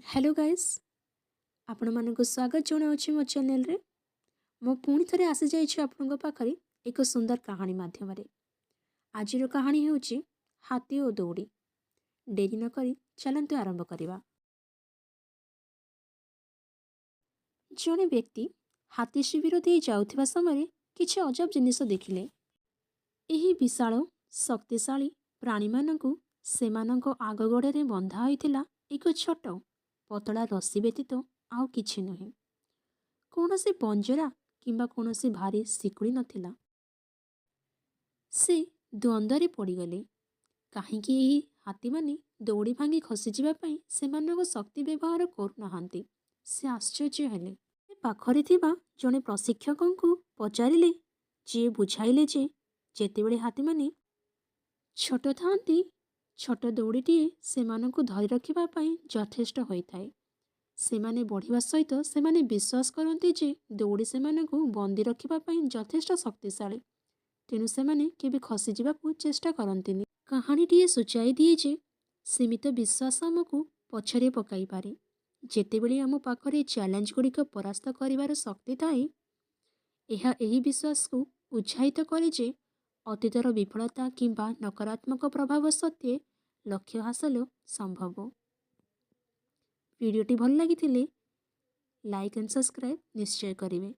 Hello guys आपण मानक स्वागत जनावि मो चैनल रे मो पुणी थे आसी जाइए आपण पाखे एक सुंदर कहानी माध्यम आज कहानी हूँ हाथी और दौड़ी। डेरी नक चलतु आरंभ करवा। जड़े व्यक्ति हाथी शिविर दे जाउथिबा समय किछि अजब जिनिस देखिले। एही विशाल शक्तिशाली प्राणी मानकु सेमानंको आग गोड़े बंधा होइथिला एक छोट पतला रस्सी व्यतीत आउ किछि नुहे। कौनसी पंजरा किंबा कौनसी भारी शिकुड़ी नथिला। से द्वंद्वरे पड़गले कहीं हाथी माने दौड़ी भांगी खसी जावाई से शक्ति व्यवहार करूना। से आश्चर्य हेले। पाखरे थिबा जड़े प्रशिक्षक को पचारे जी बुझाइले जे जेतेबेले हाथी माने छोट थांती छोट दौड़ीटीए सेमानंकु धरी रखिबा पई यथेष्ट होइथाए। सेमाने बढ़िया सहित सेमाने विश्वास करते जे दौड़ी सेमानंकु बंदी रखिबा पई यथेष्ट शक्तिशाली। तेणु सेमाने केबे खसी जिबाकु चेष्टा करंतिनि। कहानीटीए सूचाई दिए जे सीमित विश्वास आमकु पछरे पकाई पारे। जेतेबेले आम पाखरे चैलेंज गुड़िक परास्त करिवार शक्ति थाए एहा एही विश्वास को उत्साहित करे जे अतीतर विफलता किंबा नकारात्मक प्रभाव सत्वे लक्ष्य हासिल संभव। वीडियोटी भल लगी लाइक एंड सब्सक्राइब निश्चय करेंगे।